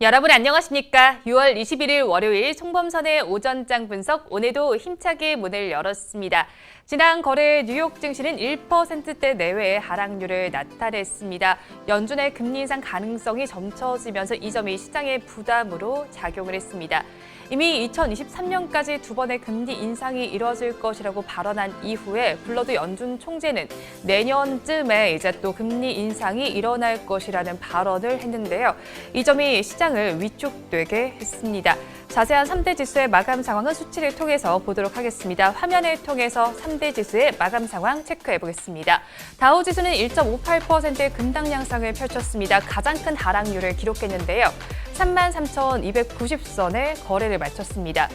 여러분 안녕하십니까? 6월 21일 월요일 총범선의 오전장 분석 오늘도 힘차게 문을 열었습니다. 지난 거래 뉴욕 증시는 1%대 내외의 하락률을 나타냈습니다. 연준의 금리 인상 가능성이 점쳐지면서 이 점이 시장의 부담으로 작용을 했습니다. 이미 2023년까지 두 번의 금리 인상이 이뤄질 것이라고 발언한 이후에 불러도 연준 총재는 내년쯤에 이제 또 금리 인상이 일어날 것이라는 발언을 했는데요. 이 점이 시장을 위축되게 했습니다. 자세한 3대 지수의 마감 상황은 수치를 통해서 보도록 하겠습니다. 화면을 통해서 3대 지수의 마감 상황 체크해 보겠습니다. 다우 지수는 1.58%의 급락 양상을 펼쳤습니다. 가장 큰 하락률을 기록했는데요. 33,290선에 거래를 마쳤습니다.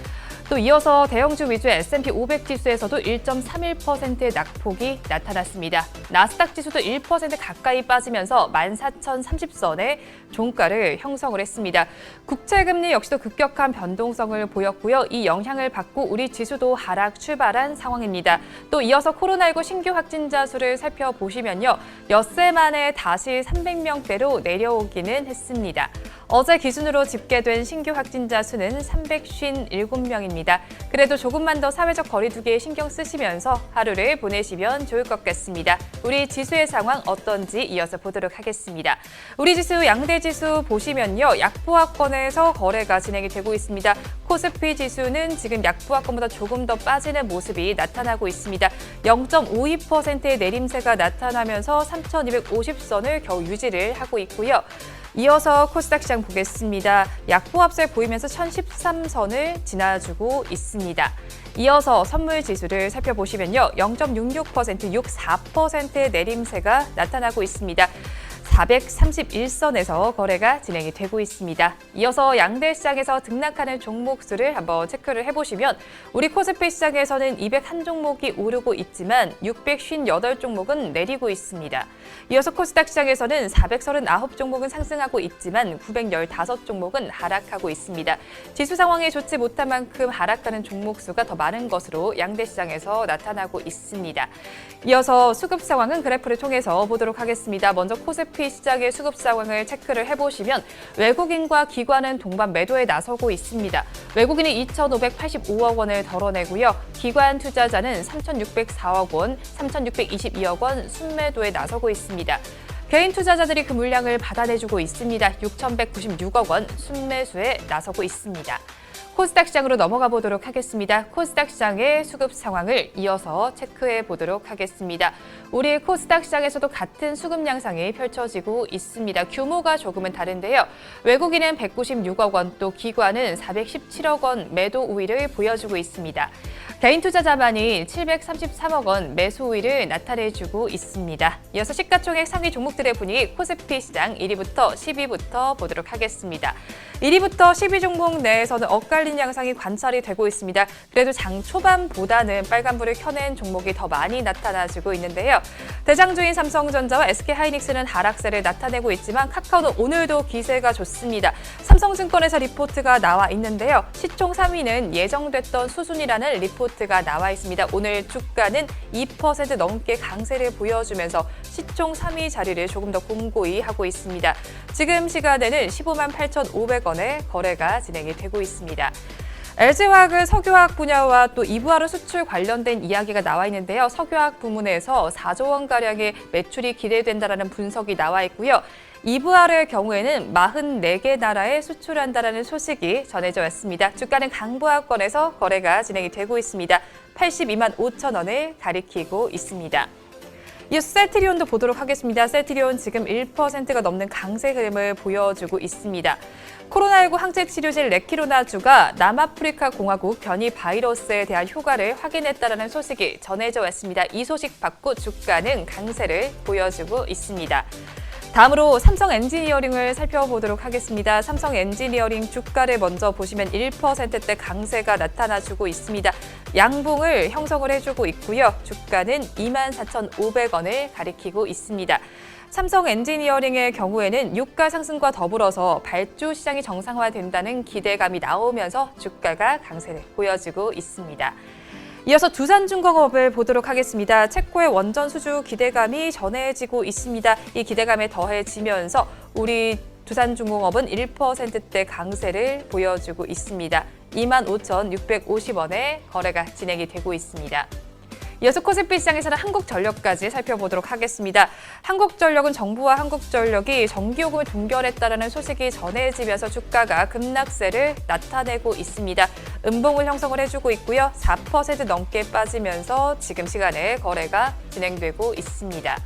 또 이어서 대형주 위주의 S&P 500 지수에서도 1.31%의 낙폭이 나타났습니다. 나스닥 지수도 1% 가까이 빠지면서 14,030선의 종가를 형성을 했습니다. 국채금리 역시도 급격한 변동성을 보였고요. 이 영향을 받고 우리 지수도 하락 출발한 상황입니다. 또 이어서 코로나19 신규 확진자 수를 살펴보시면요. 엿새 만에 다시 300명대로 내려오기는 했습니다. 어제 기준으로 집계된 신규 확진자 수는 357명입니다. 그래도 조금만 더 사회적 거리두기에 신경 쓰시면서 하루를 보내시면 좋을 것 같습니다. 우리 지수의 상황 어떤지 이어서 보도록 하겠습니다. 우리 지수 양대 지수 보시면요. 약보합권에서 거래가 진행이 되고 있습니다. 코스피 지수는 지금 약보합권보다 조금 더 빠지는 모습이 나타나고 있습니다. 0.52%의 내림세가 나타나면서 3,250선을 겨우 유지를 하고 있고요. 이어서 코스닥 시장 보겠습니다. 약보합세 보이면서 1013선을 지나주고 있습니다. 이어서 선물 지수를 살펴보시면요. 0.66%, 64%의 내림세가 나타나고 있습니다. 431선에서 거래가 진행이 되고 있습니다. 이어서 양대 시장에서 등락하는 종목 수를 한번 체크를 해보시면 우리 코스피 시장에서는 201종목이 오르고 있지만 658종목은 내리고 있습니다. 이어서 코스닥 시장에서는 439종목은 상승하고 있지만 915종목은 하락하고 있습니다. 지수 상황이 좋지 못한 만큼 하락하는 종목 수가 더 많은 것으로 양대 시장에서 나타나고 있습니다. 이어서 수급 상황은 그래프를 통해서 보도록 하겠습니다. 먼저 코스피 시장의 수급 상황을 체크를 해보시면 외국인과 기관은 동반 매도에 나서고 있습니다. 외국인은 2,585억 원을 덜어내고요. 기관 투자자는 3,604억 원, 3,622억 원 순매도에 나서고 있습니다. 개인 투자자들이 그 물량을 받아내주고 있습니다. 6,196억 원 순매수에 나서고 있습니다. 코스닥 시장으로 넘어가 보도록 하겠습니다. 코스닥 시장의 수급 상황을 이어서 체크해 보도록 하겠습니다. 우리 코스닥 시장에서도 같은 수급 양상이 펼쳐지고 있습니다. 규모가 조금은 다른데요. 외국인은 196억 원, 또 기관은 417억 원 매도 우위를 보여주고 있습니다. 개인 투자자만이 733억 원 매수 우위를 나타내주고 있습니다. 이어서 시가총액 상위 종목들의 분위기 코스피 시장 1위부터 10위부터 보도록 하겠습니다. 1위부터 10위 종목 내에서는 엇갈린 양상이 관찰이 되고 있습니다. 그래도 장 초반보다는 빨간불을 켜낸 종목이 더 많이 나타나주고 있는데요. 대장주인 삼성전자와 SK하이닉스는 하락세를 나타내고 있지만 카카오는 오늘도 기세가 좋습니다. 삼성증권에서 리포트가 나와 있는데요. 시총 3위는 예정됐던 수준이라는 리포트가 나와 있습니다. 오늘 주가는 2% 넘게 강세를 보여주면서 시총 3위 자리를 조금 더 공고히 하고 있습니다. 지금 시간에는 15만 8,500원에 거래가 진행이 되고 있습니다. LG화학은 석유화학 분야와 또 이부하로 수출 관련된 이야기가 나와 있는데요. 석유화학 부문에서 4조 원가량의 매출이 기대된다는 분석이 나와 있고요. 이부하로의 경우에는 44개 나라에 수출한다는 소식이 전해져 왔습니다. 주가는 강보합권에서 거래가 진행이 되고 있습니다. 82만 5천 원을 가리키고 있습니다. 이어서 셀트리온도 보도록 하겠습니다. 셀트리온 지금 1%가 넘는 강세 흐름을 보여주고 있습니다. 코로나19 항체 치료제 레키로나주가 남아프리카 공화국 변이 바이러스에 대한 효과를 확인했다는 소식이 전해져 왔습니다. 이 소식 받고 주가는 강세를 보여주고 있습니다. 다음으로 삼성 엔지니어링을 살펴보도록 하겠습니다. 삼성 엔지니어링 주가를 먼저 보시면 1%대 강세가 나타나주고 있습니다. 양봉을 형성을 해주고 있고요. 주가는 24,500원을 가리키고 있습니다. 삼성 엔지니어링의 경우에는 유가 상승과 더불어서 발주 시장이 정상화된다는 기대감이 나오면서 주가가 강세를 보여주고 있습니다. 이어서 두산중공업을 보도록 하겠습니다. 체코의 원전 수주 기대감이 전해지고 있습니다. 이 기대감에 더해지면서 우리 두산중공업은 1%대 강세를 보여주고 있습니다. 25,650원에 거래가 진행이 되고 있습니다. 이어서 코스피 시장에서는 한국전력까지 살펴보도록 하겠습니다. 한국전력은 정부와 한국전력이 전기요금을 동결했다는 소식이 전해지면서 주가가 급락세를 나타내고 있습니다. 음봉을 형성을 해주고 있고요. 4% 넘게 빠지면서 지금 시간에 거래가 진행되고 있습니다.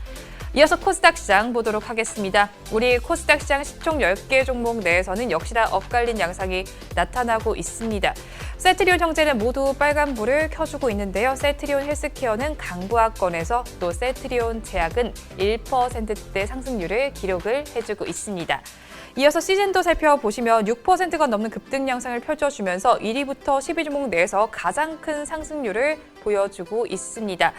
이어서 코스닥 시장 보도록 하겠습니다. 우리 코스닥 시장 시총 10개 종목 내에서는 역시나 엇갈린 양상이 나타나고 있습니다. 셀트리온 형제는 모두 빨간불을 켜주고 있는데요. 셀트리온 헬스케어는 강부하권에서 또 셀트리온 제약은 1%대 상승률을 기록을 해주고 있습니다. 이어서 시즌도 살펴보시면 6%가 넘는 급등 양상을 펼쳐주면서 1위부터 10위 종목 내에서 가장 큰 상승률을 보여주고 있습니다.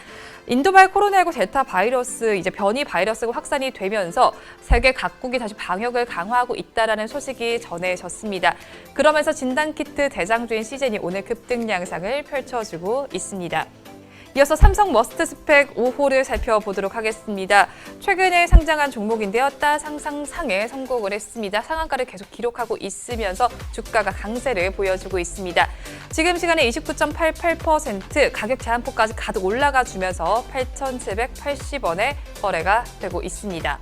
인도발 코로나19 델타 바이러스, 이제 변이 바이러스가 확산이 되면서 세계 각국이 다시 방역을 강화하고 있다는 소식이 전해졌습니다. 그러면서 진단키트 대장주인 시즌이 오늘 급등 양상을 펼쳐주고 있습니다. 이어서 삼성 머스트 스펙 5호를 살펴보도록 하겠습니다. 최근에 상장한 종목인데요. 따상상상에 성공을 했습니다. 상한가를 계속 기록하고 있으면서 주가가 강세를 보여주고 있습니다. 지금 시간에 29.88% 가격 제한폭까지 가득 올라가 주면서 8,780원에 거래가 되고 있습니다.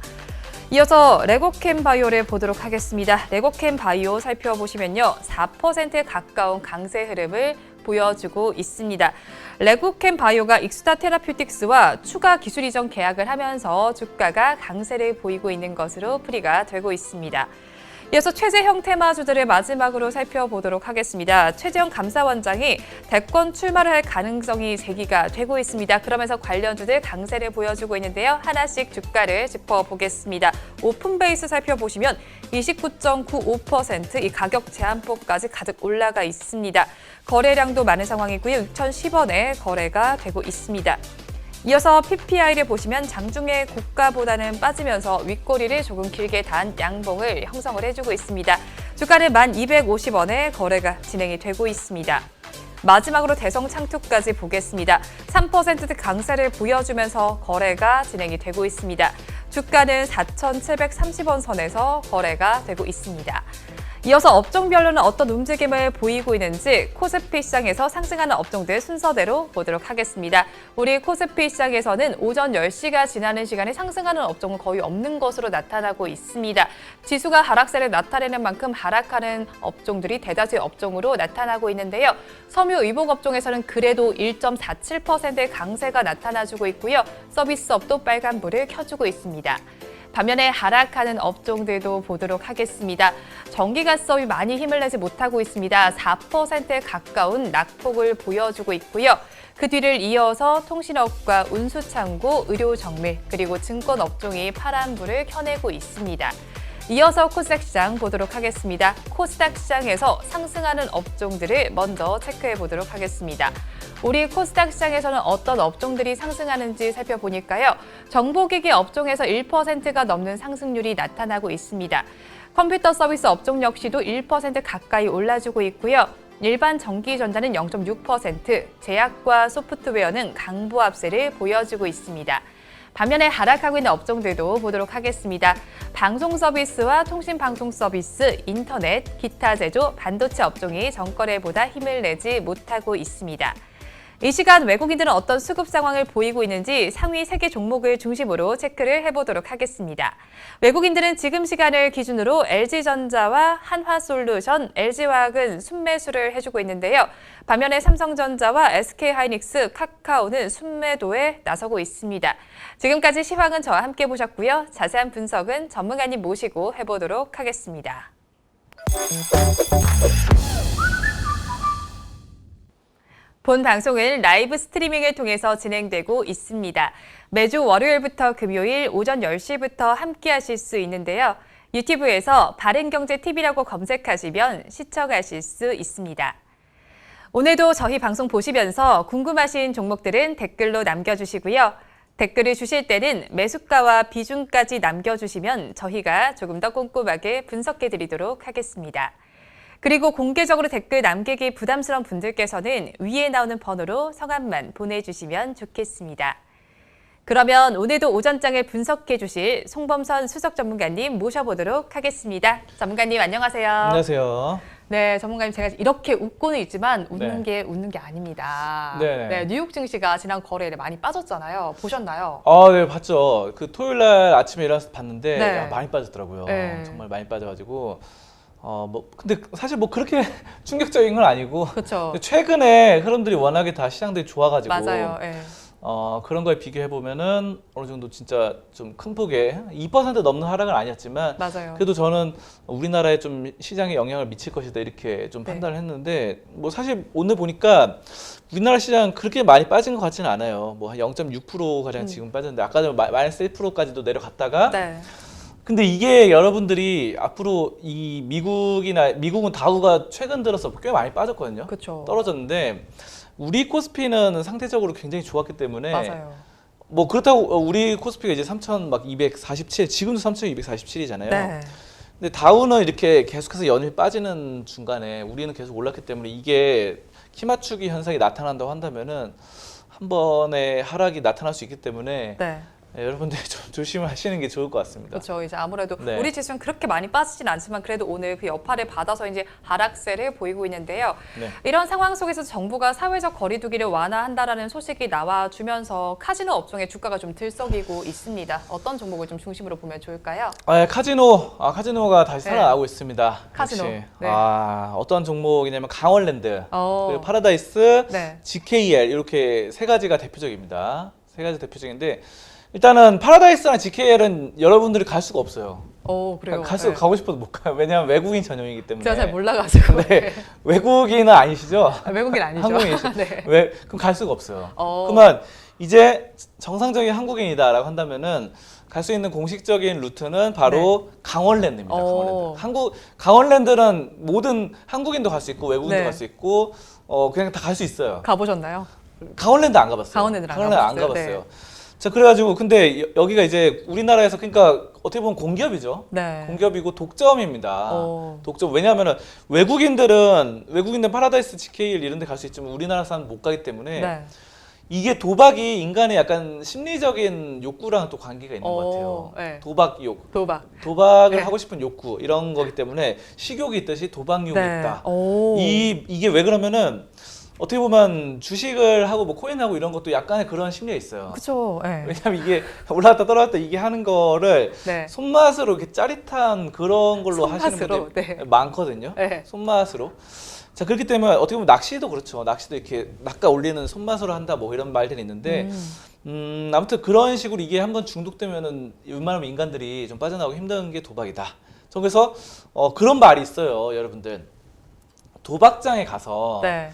이어서 레고캠 바이오를 보도록 하겠습니다. 레고캠 바이오 살펴보시면요. 4%에 가까운 강세 흐름을 보여주고 있습니다. 레고캠 바이오가 익스타 테라퓨틱스와 추가 기술 이전 계약을 하면서 주가가 강세를 보이고 있는 것으로 풀이가 되고 있습니다. 이어서 최재형 테마주들을 마지막으로 살펴보도록 하겠습니다. 최재형 감사원장이 대권 출마를 할 가능성이 제기가 되고 있습니다. 그러면서 관련주들 강세를 보여주고 있는데요. 하나씩 주가를 짚어보겠습니다. 오픈베이스 살펴보시면 29.95% 이 가격 제한폭까지 가득 올라가 있습니다. 거래량도 많은 상황이고요. 6,010원에 거래가 되고 있습니다. 이어서 PPI를 보시면 장중에 고가보다는 빠지면서 윗꼬리를 조금 길게 단 양봉을 형성을 해주고 있습니다. 주가는 1,250원에 거래가 진행이 되고 있습니다. 마지막으로 대성창투까지 보겠습니다. 3% 강세를 보여주면서 거래가 진행이 되고 있습니다. 주가는 4,730원 선에서 거래가 되고 있습니다. 이어서 업종별로는 어떤 움직임을 보이고 있는지 코스피 시장에서 상승하는 업종들 순서대로 보도록 하겠습니다. 우리 코스피 시장에서는 오전 10시가 지나는 시간에 상승하는 업종은 거의 없는 것으로 나타나고 있습니다. 지수가 하락세를 나타내는 만큼 하락하는 업종들이 대다수의 업종으로 나타나고 있는데요. 섬유 의복 업종에서는 그래도 1.47%의 강세가 나타나주고 있고요. 서비스업도 빨간불을 켜주고 있습니다. 반면에 하락하는 업종들도 보도록 하겠습니다. 전기가스업이 많이 힘을 내지 못하고 있습니다. 4%에 가까운 낙폭을 보여주고 있고요. 그 뒤를 이어서 통신업과 운수창고, 의료정밀, 그리고 증권업종이 파란불을 켜내고 있습니다. 이어서 코스닥 시장 보도록 하겠습니다. 코스닥 시장에서 상승하는 업종들을 먼저 체크해 보도록 하겠습니다. 우리 코스닥 시장에서는 어떤 업종들이 상승하는지 살펴보니까요. 정보기기 업종에서 1%가 넘는 상승률이 나타나고 있습니다. 컴퓨터 서비스 업종 역시도 1% 가까이 올라주고 있고요. 일반 전기전자는 0.6%, 제약과 소프트웨어는 강보합세를 보여주고 있습니다. 반면에 하락하고 있는 업종들도 보도록 하겠습니다. 방송 서비스와 통신 방송 서비스, 인터넷, 기타 제조, 반도체 업종이 전거래보다 힘을 내지 못하고 있습니다. 이 시간 외국인들은 어떤 수급 상황을 보이고 있는지 상위 3개 종목을 중심으로 체크를 해보도록 하겠습니다. 외국인들은 지금 시간을 기준으로 LG전자와 한화솔루션, LG화학은 순매수를 해주고 있는데요. 반면에 삼성전자와 SK하이닉스, 카카오는 순매도에 나서고 있습니다. 지금까지 시황은 저와 함께 보셨고요. 자세한 분석은 전문가님 모시고 해보도록 하겠습니다. 본 방송은 라이브 스트리밍을 통해서 진행되고 있습니다. 매주 월요일부터 금요일 오전 10시부터 함께 하실 수 있는데요. 유튜브에서 바른경제TV라고 검색하시면 시청하실 수 있습니다. 오늘도 저희 방송 보시면서 궁금하신 종목들은 댓글로 남겨주시고요. 댓글을 주실 때는 매수가와 비중까지 남겨주시면 저희가 조금 더 꼼꼼하게 분석해드리도록 하겠습니다. 그리고 공개적으로 댓글 남기기 부담스러운 분들께서는 위에 나오는 번호로 성함만 보내주시면 좋겠습니다. 그러면 오늘도 오전장을 분석해 주실 송범선 수석 전문가님 모셔보도록 하겠습니다. 전문가님 안녕하세요. 안녕하세요. 네, 전문가님 제가 이렇게 웃고는 있지만 웃는 네. 게 웃는 게 아닙니다. 네네. 네, 뉴욕 증시가 지난 거래일에 많이 빠졌잖아요. 보셨나요? 네, 봤죠. 그 토요일 날 아침에 일어나서 봤는데 네. 야, 많이 빠졌더라고요. 네. 정말 많이 빠져가지고 근데 사실 뭐 그렇게 충격적인 건 아니고 그렇죠. 최근에 흐름들이 워낙에 다 시장들이 좋아가지고 맞아요. 네. 그런 거에 비교해 보면은 어느 정도 진짜 좀 큰 폭의 2% 넘는 하락은 아니었지만 맞아요. 그래도 저는 우리나라에 좀 시장에 영향을 미칠 것이다 이렇게 좀 네. 판단을 했는데 뭐 사실 오늘 보니까 우리나라 시장 그렇게 많이 빠진 것 같지는 않아요. 뭐 한 0.6% 가량 지금 빠졌는데 아까 전에 마이너스 1%까지도 내려갔다가 네. 근데 이게 여러분들이 앞으로 이 미국은 다우가 최근 들어서 꽤 많이 빠졌거든요. 그렇죠. 떨어졌는데 우리 코스피는 상대적으로 굉장히 좋았기 때문에 맞아요. 뭐 그렇다고 우리 코스피가 이제 3,247 지금도 3,247이잖아요. 네. 근데 다우는 이렇게 계속해서 연일 빠지는 중간에 우리는 계속 올랐기 때문에 이게 키 맞추기 현상이 나타난다고 한다면은 한 번의 하락이 나타날 수 있기 때문에 네. 여러분들이 좀 조심하시는 게 좋을 것 같습니다. 그렇죠. 이제 아무래도 네. 우리 지수는 그렇게 많이 빠지진 않지만 그래도 오늘 그 여파를 받아서 이제 하락세를 보이고 있는데요. 네. 이런 상황 속에서 정부가 사회적 거리두기를 완화한다라는 소식이 나와주면서 카지노 업종의 주가가 좀 들썩이고 있습니다. 어떤 종목을 좀 중심으로 보면 좋을까요? 카지노가 다시 네. 살아나고 있습니다. 카지노. 역시. 네. 어떤 종목이냐면 강원랜드, 어. 그리고 파라다이스, 네. GKL 이렇게 세 가지가 대표적입니다. 세 가지 대표적인데 일단은 파라다이스랑 GKL은 여러분들이 갈 수가 없어요. 그래요. 가고 싶어도 못 가요. 왜냐하면 외국인 전용이기 때문에. 제가 잘 몰라가지고. 네. 외국인은 아니시죠? 외국인 아니죠. 한국인이시죠? 네. 그럼 갈 수가 없어요. 어. 그러면 이제 정상적인 한국인이다라고 한다면은 갈 수 있는 공식적인 루트는 바로 강원랜드입니다. 강원랜드는 모든 한국인도 갈 수 있고 외국인도 네. 갈 수 있고 그냥 다 갈 수 있어요. 가보셨나요? 강원랜드 안 가봤어요. 강원랜드는 안 안 가봤어요. 가봤어요. 자, 그래가지고 근데 여기가 이제 우리나라에서 그러니까 어떻게 보면 공기업이죠. 네. 공기업이고 독점입니다. 어. 독점. 왜냐하면은 외국인들 파라다이스, GKL 이런 데 갈 수 있지만 우리나라 사람 못 가기 때문에 네. 이게 도박이 인간의 약간 심리적인 욕구랑 또 관계가 있는 것 같아요. 네. 도박욕. 네. 도박을 하고 싶은 욕구 이런 거기 때문에 식욕이 있듯이 도박욕이 네. 있다. 오. 이게 왜 그러면은 어떻게 보면 주식을 하고 뭐 코인하고 이런 것도 약간의 그런 심리가 있어요. 그렇죠. 네. 왜냐면 이게 올라갔다 떨어졌다 이게 하는 거를 네. 손맛으로 이렇게 짜릿한 그런 걸로 하시는 손맛으로, 분들이 네. 많거든요. 네. 손맛으로. 자, 그렇기 때문에 어떻게 보면 낚시도 그렇죠. 낚시도 이렇게 낚아 올리는 손맛으로 한다 뭐 이런 말들이 있는데 아무튼 그런 식으로 이게 한번 중독되면은 웬만하면 인간들이 좀 빠져나오기 힘든 게 도박이다. 저 그래서 그런 말이 있어요, 여러분들. 도박장에 가서 네.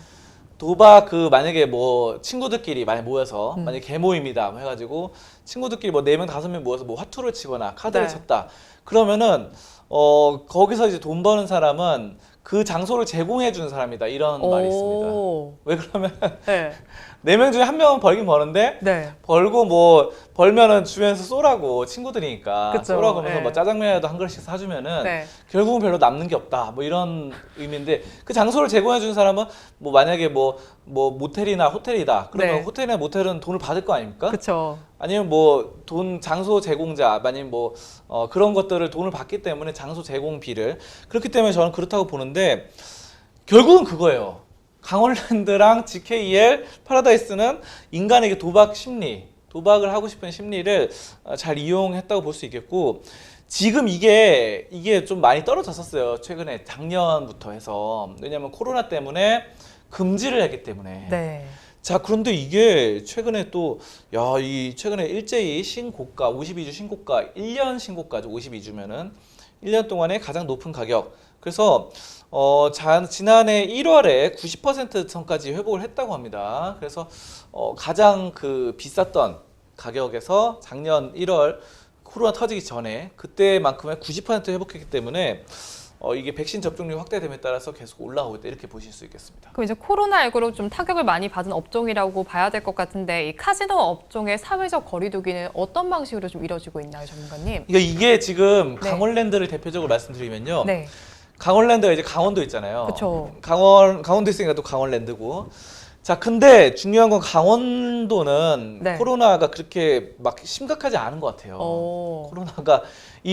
도박 만약에 뭐 친구들끼리 만약 모여서 만약에 개모임이다 뭐 해가지고 친구들끼리 뭐 4명 5명 모여서 뭐 화투를 치거나 카드를 네. 쳤다. 그러면은 거기서 이제 돈 버는 사람은 그 장소를 제공해 주는 사람이다 이런 말이 있습니다. 왜 그러면 네. 4명 중에 1명은 벌긴 버는데 네. 벌고 뭐 벌면은 주변에서 쏘라고 친구들이니까 그쵸. 쏘라고 하면서 네. 뭐 짜장면이라도 한 그릇씩 사주면은 네. 결국은 별로 남는 게 없다 뭐 이런 의미인데 그 장소를 제공해 주는 사람은 뭐 만약에 뭐 모텔이나 호텔이다 그러면 네. 호텔이나 모텔은 돈을 받을 거 아닙니까? 그렇죠. 아니면 뭐 장소 제공자 아니면 뭐 그런 것들을 돈을 받기 때문에 장소 제공비를 그렇기 때문에 저는 그렇다고 보는데 결국은 그거예요. 강원랜드랑 GKL, 파라다이스는 인간에게 도박을 하고 싶은 심리를 잘 이용했다고 볼 수 있겠고 지금 이게 좀 많이 떨어졌었어요. 최근에 작년부터 해서. 왜냐하면 코로나 때문에 금지를 했기 때문에. 네. 자, 그런데 이게 최근에 최근에 일제히 신고가, 52주 신고가, 1년 신고가죠. 52주면은 1년 동안에 가장 높은 가격. 그래서 지난해 1월에 90% 선까지 회복을 했다고 합니다. 그래서 가장 비쌌던 가격에서 작년 1월 코로나 터지기 전에 그때만큼의 90% 회복했기 때문에 이게 백신 접종률 확대됨에 따라서 계속 올라오고 있다 이렇게 보실 수 있겠습니다. 그럼 이제 코로나19로 좀 타격을 많이 받은 업종이라고 봐야 될 것 같은데 이 카지노 업종의 사회적 거리두기는 어떤 방식으로 좀 이루어지고 있나요, 전문가님? 그러니까 이게 지금 네. 강원랜드를 대표적으로 말씀드리면요. 네. 강원랜드가 이제 강원도 있잖아요. 그쵸. 강원도 있으니까 또 강원랜드고. 자, 근데 중요한 건 강원도는 네. 코로나가 그렇게 막 심각하지 않은 것 같아요. 오. 코로나가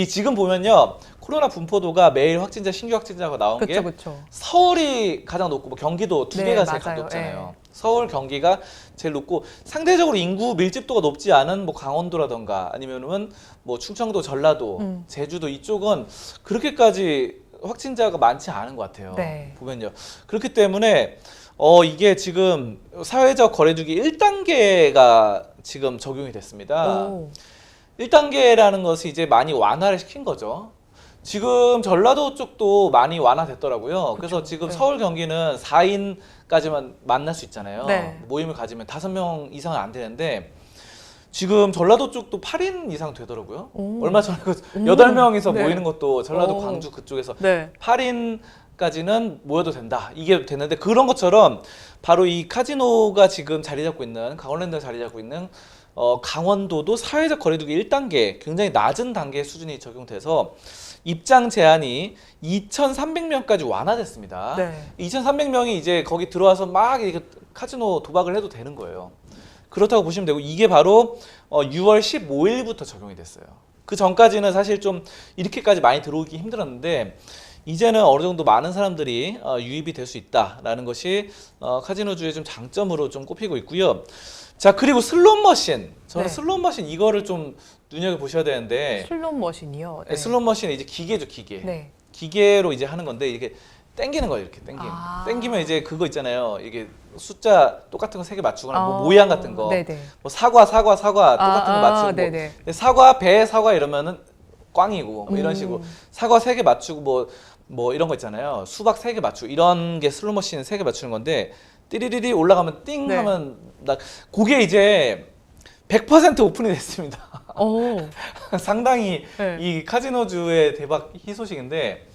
지금 보면요, 코로나 분포도가 매일 확진자 신규 확진자가 나온 게 그쵸, 그쵸. 서울이 가장 높고 뭐 경기도 두 네, 개가 제일 맞아요. 높잖아요. 서울, 경기가 제일 높고 상대적으로 인구 밀집도가 높지 않은 뭐 강원도라던가 아니면은 뭐 충청도, 전라도, 제주도 이쪽은 그렇게까지 확진자가 많지 않은 것 같아요. 네. 보면요. 그렇기 때문에 이게 지금 사회적 거리두기 1단계가 지금 적용이 됐습니다. 오. 1단계라는 것이 이제 많이 완화를 시킨 거죠. 지금 전라도 쪽도 많이 완화됐더라고요. 그래서 지금 네. 서울, 경기는 4인까지만 만날 수 있잖아요. 네. 모임을 가지면 5명 이상은 안 되는데 지금 전라도 쪽도 8인 이상 되더라고요. 오. 얼마 전에 8명이서 네. 모이는 것도 전라도 오. 광주 그쪽에서 네. 8인까지는 모여도 된다. 이게 됐는데 그런 것처럼 바로 이 카지노가 지금 자리 잡고 있는 강원랜드가 자리 잡고 있는 강원도도 사회적 거리두기 1단계 굉장히 낮은 단계 수준이 적용돼서 입장 제한이 2,300명까지 완화됐습니다. 네. 2,300명이 이제 거기 들어와서 막 이렇게 카지노 도박을 해도 되는 거예요. 그렇다고 보시면 되고 이게 바로 6월 15일부터 적용이 됐어요. 그 전까지는 사실 좀 이렇게까지 많이 들어오기 힘들었는데 이제는 어느 정도 많은 사람들이 유입이 될 수 있다라는 것이 카지노주의 좀 장점으로 좀 꼽히고 있고요. 자, 그리고 슬롯머신. 저는 네. 슬롯머신 이거를 좀 눈여겨보셔야 되는데 슬롯 머신이요. 네. 슬롯머신은 이제 기계죠, 기계. 네. 기계로 이제 하는 건데 이게 땡기는 거예요, 이렇게 땡기면 이제 그거 있잖아요. 이게 숫자 똑같은 거 3개 맞추거나 뭐 모양 같은 거. 네네. 뭐 사과 똑같은 거 맞추고 뭐 네네. 사과, 배, 사과 이러면은 꽝이고 뭐 이런 식으로 사과 3개 맞추고 뭐 이런 거 있잖아요. 수박 3개 맞추고 이런 게 슬롯머신 3개 맞추는 건데 띠리리리 올라가면 띵 네. 하면 그게 이제 100% 오픈이 됐습니다. 오. 상당히 네. 이 카지노주의 대박 희소식인데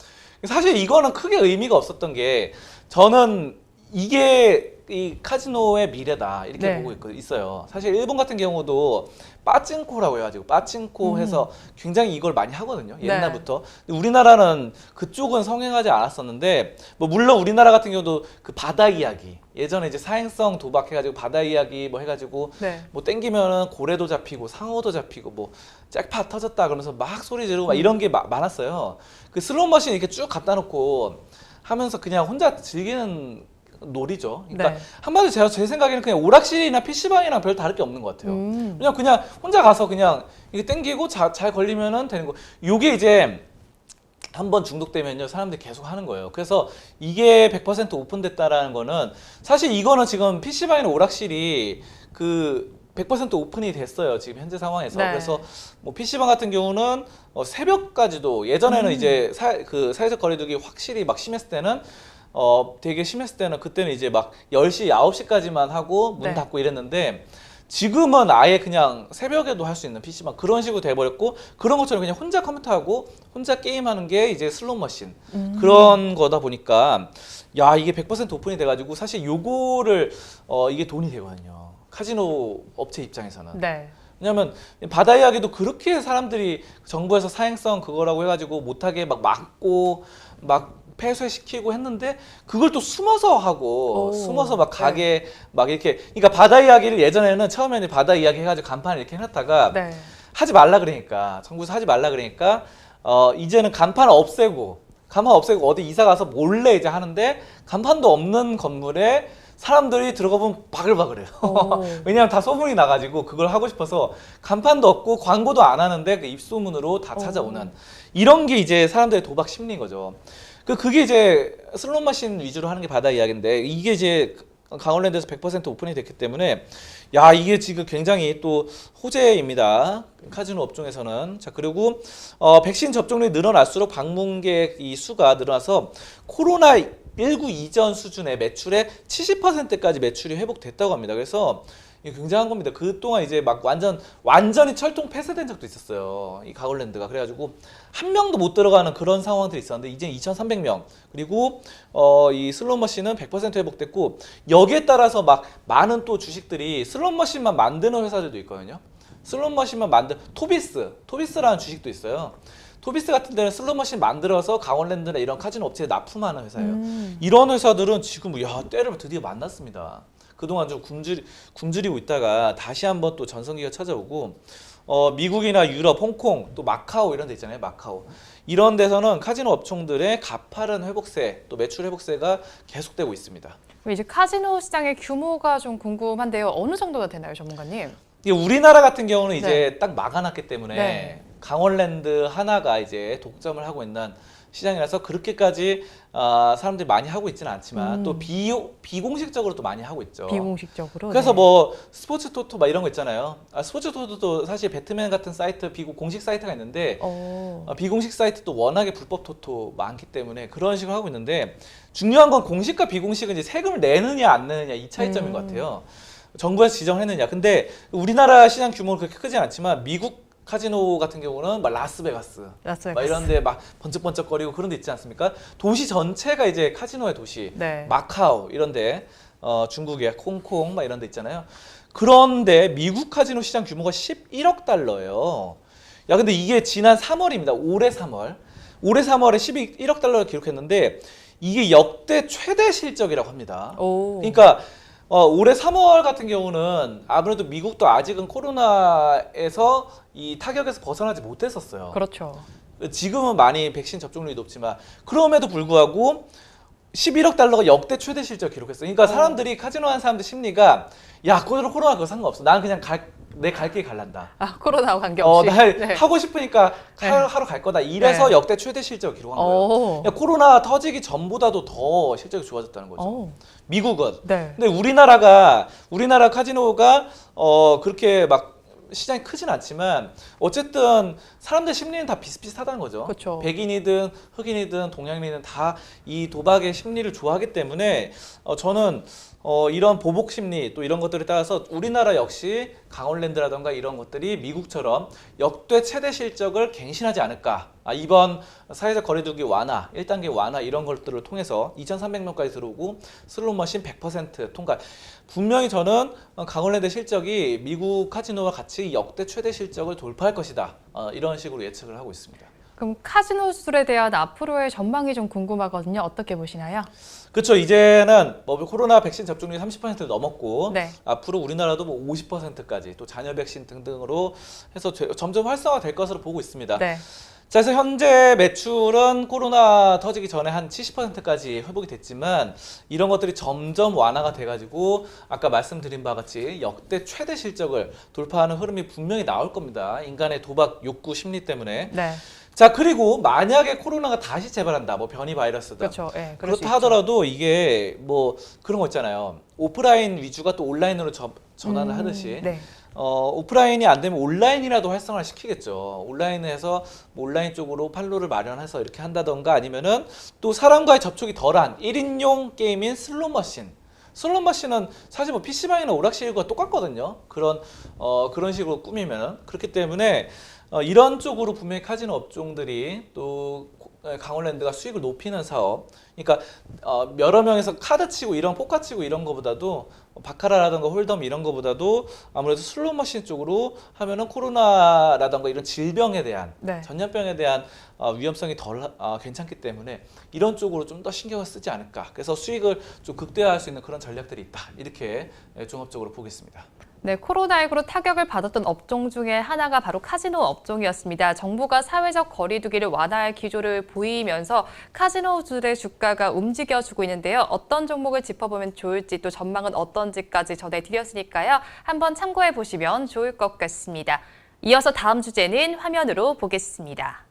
사실 이거는 크게 의미가 없었던 게 저는 이게 이 카지노의 미래다 이렇게 네. 보고 있어요. 사실 일본 같은 경우도 빠찡코라고 해가지고 빠찡코 해서 굉장히 이걸 많이 하거든요. 네. 옛날부터. 근데 우리나라는 그쪽은 성행하지 않았었는데 뭐 물론 우리나라 같은 경우도 그 바다 이야기 예전에 이제 사행성 도박해가지고 바다 이야기 뭐 해가지고 네. 뭐 땡기면은 고래도 잡히고 상어도 잡히고 뭐 잭팟 터졌다 그러면서 막 소리 지르고 막 이런 게 많았어요. 그 슬롯머신 이렇게 쭉 갖다 놓고 하면서 그냥 혼자 즐기는 놀이죠. 그러니까 네. 한마디로 제 생각에는 그냥 오락실이나 PC방이랑 별 다를 게 없는 것 같아요. 그냥 혼자 가서 그냥 이게 땡기고 잘 걸리면은 되는 거. 요게 이제 한번 중독되면요 사람들이 계속 하는 거예요. 그래서 이게 100% 오픈됐다라는 거는 사실 이거는 지금 PC방이나 오락실이 그 100% 오픈이 됐어요. 지금 현재 상황에서. 네. 그래서 뭐 PC방 같은 경우는 새벽까지도 예전에는 이제 사회적 거리두기 확실히 막 심했을 때는 되게 심했을 때는 그때는 이제 막 10시, 9시까지만 하고 문 네. 닫고 이랬는데 지금은 아예 그냥 새벽에도 할 수 있는 PC방 그런 식으로 돼버렸고 그런 것처럼 그냥 혼자 컴퓨터하고 혼자 게임하는 게 이제 슬롯머신 그런 거다 보니까 야 이게 100% 오픈이 돼가지고 사실 요거를 이게 돈이 되거든요. 카지노 업체 입장에서는. 네. 왜냐면 바다 이야기도 그렇게 사람들이 정부에서 사행성 그거라고 해가지고 못하게 막 막고 막 폐쇄시키고 했는데 그걸 또 숨어서 하고 오, 숨어서 막 가게 막 이렇게 그러니까 바다 이야기를 예전에는 처음에는 바다 이야기 해가지고 간판을 이렇게 해놨다가 네. 하지 말라 그러니까 정부에서 하지 말라 그러니까 이제는 간판을 없애고 어디 이사 가서 몰래 이제 하는데 간판도 없는 건물에 사람들이 들어가 보면 바글바글해요. 왜냐하면 다 소문이 나가지고 그걸 하고 싶어서 간판도 없고 광고도 안 하는데 그 입소문으로 다 찾아오는 이런 게 이제 사람들의 도박 심리인 거죠. 그게 이제 슬롯머신 위주로 하는 게 바다 이야기인데 이게 이제 강원랜드에서 100% 오픈이 됐기 때문에 야 이게 지금 굉장히 또 호재입니다. 카지노 업종에서는. 자 그리고 백신 접종률이 늘어날수록 방문객 이 수가 늘어나서 코로나19 이전 수준의 매출의 70%까지 매출이 회복됐다고 합니다. 그래서 이게 굉장한 겁니다. 그동안 이제 막 완전히 철통 폐쇄된 적도 있었어요. 이 강원랜드가. 그래가지고 한 명도 못 들어가는 그런 상황들이 있었는데 이제 2,300명. 그리고 이 슬롯머신은 100% 회복됐고 여기에 따라서 막 많은 또 주식들이 슬롯머신만 만드는 회사들도 있거든요. 슬롯머신만 토비스라는 주식도 있어요. 토비스 같은 데는 슬롯머신 만들어서 강원랜드나 이런 카지노 업체에 납품하는 회사예요. 이런 회사들은 지금 때를 드디어 만났습니다. 그동안 좀 굶주리고 있다가 다시 한번 또 전성기가 찾아오고 미국이나 유럽, 홍콩, 또 마카오 이런 데 있잖아요. 마카오. 이런 데서는 카지노 업종들의 가파른 회복세, 또 매출 회복세가 계속되고 있습니다. 이제 카지노 시장의 규모가 좀 궁금한데요. 어느 정도가 되나요, 전문가님? 이게 우리나라 같은 경우는 이제 네. 딱 막아놨기 때문에 네. 강원랜드 하나가 이제 독점을 하고 있는 시장이라서 그렇게까지 사람들이 많이 하고 있지는 않지만 또 비공식적으로 또 많이 하고 있죠. 비공식적으로. 그래서 네. 뭐 스포츠 토토 막 이런 거 있잖아요. 스포츠 토토도 사실 배트맨 같은 사이트 비공식 사이트가 있는데 비공식 사이트도 워낙에 불법 토토 많기 때문에 그런 식으로 하고 있는데 중요한 건 공식과 비공식은 이제 세금을 내느냐 안 내느냐 이 차이점인 것 같아요. 정부에서 지정했느냐. 근데 우리나라 시장 규모는 그렇게 크지 않지만 미국 카지노 같은 경우는 막 라스베가스 막 이런데 막 번쩍번쩍거리고 그런 데 있지 않습니까? 도시 전체가 이제 카지노의 도시, 네. 마카오 이런데 중국의 홍콩 막 이런 데 있잖아요. 그런데 미국 카지노 시장 규모가 11억 달러예요. 야, 근데 이게 지난 3월입니다. 올해 3월. 올해 3월에 11억 달러를 기록했는데 이게 역대 최대 실적이라고 합니다. 오. 그러니까 올해 3월 같은 경우는 아무래도 미국도 아직은 코로나에서 이 타격에서 벗어나지 못했었어요. 그렇죠. 지금은 많이 백신 접종률이 높지만 그럼에도 불구하고 11억 달러가 역대 최대 실적 기록했어요. 그러니까 사람들이 카지노 하는 사람들 심리가 야, 코로나 그거 상관없어. 나는 그냥 내 갈 길 갈란다. 코로나와 관계없이. 나 하고 싶으니까 하러 갈 거다. 이래서 역대 최대 실적을 기록한 거예요. 그냥 코로나 터지기 전보다도 더 실적이 좋아졌다는 거죠. 미국은. 네. 근데 우리나라 카지노가 그렇게 막 시장이 크진 않지만 어쨌든 사람들 심리는 다 비슷비슷하다는 거죠. 그쵸. 백인이든 흑인이든 동양인이든 다 이 도박의 심리를 좋아하기 때문에 저는 이런 보복 심리 또 이런 것들에 따라서 우리나라 역시 강원랜드라던가 이런 것들이 미국처럼 역대 최대 실적을 갱신하지 않을까. 이번 사회적 거리두기 완화, 1단계 완화 이런 것들을 통해서 2,300명까지 들어오고 슬롯머신 100% 통과. 분명히 저는 강원랜드 실적이 미국 카지노와 같이 역대 최대 실적을 돌파할 것이다. 이런 식으로 예측을 하고 있습니다. 그럼 카지노 수술에 대한 앞으로의 전망이 좀 궁금하거든요. 어떻게 보시나요? 그렇죠. 이제는 뭐 코로나 백신 접종률이 30%를 넘었고 네. 앞으로 우리나라도 뭐 50%까지 또 잔여 백신 등등으로 해서 점점 활성화될 것으로 보고 있습니다. 네. 자, 그래서 현재 매출은 코로나 터지기 전에 한 70%까지 회복이 됐지만 이런 것들이 점점 완화가 돼가지고 아까 말씀드린 바와 같이 역대 최대 실적을 돌파하는 흐름이 분명히 나올 겁니다. 인간의 도박 욕구 심리 때문에. 네. 자, 그리고 만약에 코로나가 다시 재발한다, 뭐 변이 바이러스다. 그렇죠. 네, 그럴 수 그렇다 하더라도 이게 뭐 그런 거 있잖아요. 오프라인 위주가 또 온라인으로 전환을 하듯이. 네. 오프라인이 안 되면 온라인이라도 활성화를 시키겠죠. 온라인에서 뭐 온라인 쪽으로 판로를 마련해서 이렇게 한다던가 아니면은 또 사람과의 접촉이 덜한 1인용 게임인 슬롯머신. 슬롯머신은 사실 뭐 PC방이나 오락실과 똑같거든요. 그런 식으로 꾸미면. 그렇기 때문에 이런 쪽으로 분명히 카지노 업종들이 또 강원랜드가 수익을 높이는 사업. 그러니까 여러 명에서 카드 치고 이런 포카 치고 이런 거보다도 바카라라든가 홀덤 이런 거보다도 아무래도 슬롯머신 쪽으로 하면은 코로나라든가 이런 질병에 대한 네. 전염병에 대한 위험성이 덜 괜찮기 때문에 이런 쪽으로 좀 더 신경을 쓰지 않을까. 그래서 수익을 좀 극대화할 수 있는 그런 전략들이 있다. 이렇게 종합적으로 보겠습니다. 네, 코로나19로 타격을 받았던 업종 중에 하나가 바로 카지노 업종이었습니다. 정부가 사회적 거리두기를 완화할 기조를 보이면서 카지노주들의 주가가 움직여주고 있는데요. 어떤 종목을 짚어보면 좋을지 또 전망은 어떤지까지 전해드렸으니까요. 한번 참고해 보시면 좋을 것 같습니다. 이어서 다음 주제는 화면으로 보겠습니다.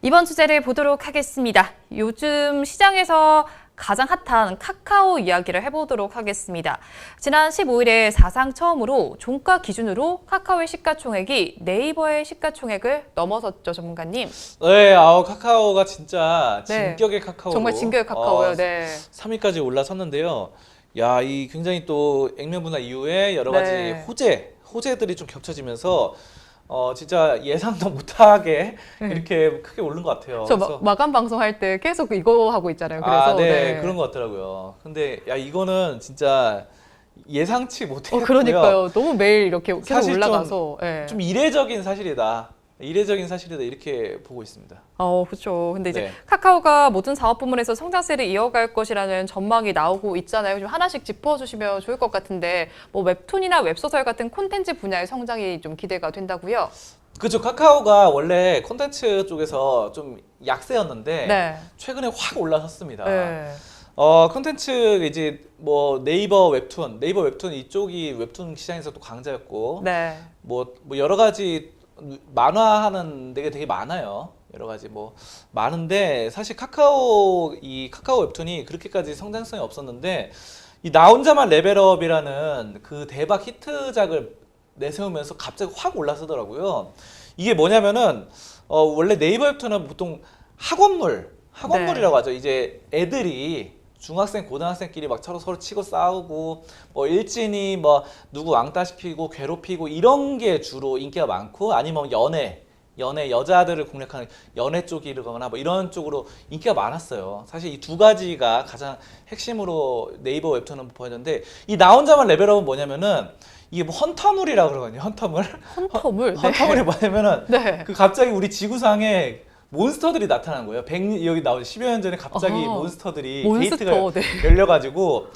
이번 주제를 보도록 하겠습니다. 요즘 시장에서 가장 핫한 카카오 이야기를 해보도록 하겠습니다. 지난 15일에 사상 처음으로 종가 기준으로 카카오의 시가총액이 네이버의 시가총액을 넘어섰죠, 전문가님. 네, 카카오가 진짜 진격의 카카오. 정말 진격의 카카오요. 네. 3위까지 올라섰는데요. 야, 이 굉장히 또 액면분할 이후에 여러 가지 호재들이 좀 겹쳐지면서 진짜 예상도 못하게 이렇게 크게 오른 것 같아요. 저 마감 방송할 때 계속 이거 하고 있잖아요. 그래서 네, 그런 것 같더라고요. 근데 야, 이거는 진짜 예상치 못했고요. 그러니까요. 너무 매일 이렇게 계속 사실 올라가서 좀 이례적인 사실이다. 이례적인 사실이다 이렇게 보고 있습니다. 그렇죠. 근데 이제 네. 카카오가 모든 사업 부문에서 성장세를 이어갈 것이라는 전망이 나오고 있잖아요. 좀 하나씩 짚어주시면 좋을 것 같은데, 뭐 웹툰이나 웹소설 같은 콘텐츠 분야의 성장이 좀 기대가 된다고요? 그렇죠. 카카오가 원래 콘텐츠 쪽에서 좀 약세였는데 네. 최근에 확 올라섰습니다. 네. 콘텐츠 이제 뭐 네이버 웹툰 이쪽이 웹툰 시장에서 또 강자였고 네. 뭐 여러 가지 만화하는 데가 되게 많아요. 여러 가지 뭐 많은데 사실 카카오 웹툰이 그렇게까지 성장성이 없었는데 이 나 혼자만 레벨업이라는 그 대박 히트작을 내세우면서 갑자기 확 올라서더라고요. 이게 뭐냐면은 원래 네이버 웹툰은 보통 학원물이라고 하죠. 이제 애들이 중학생, 고등학생끼리 막 서로 치고 싸우고 뭐 일진이 뭐 누구 왕따 시키고 괴롭히고 이런 게 주로 인기가 많고 아니면 연애 여자들을 공략하는 연애 쪽이거나 뭐 이런 쪽으로 인기가 많았어요. 사실 이 두 가지가 가장 핵심으로 네이버 웹툰은 보였는데 이 나 혼자만 레벨업은 뭐냐면은 이게 뭐 헌터물이라고 그러거든요. 헌터물. 헌터물. 네. 헌터물이 뭐냐면은 네. 그 갑자기 우리 지구상에 몬스터들이 나타난 거예요. 여기 나오죠. 10여 년 전에 갑자기 게이트가 네. 열려가지고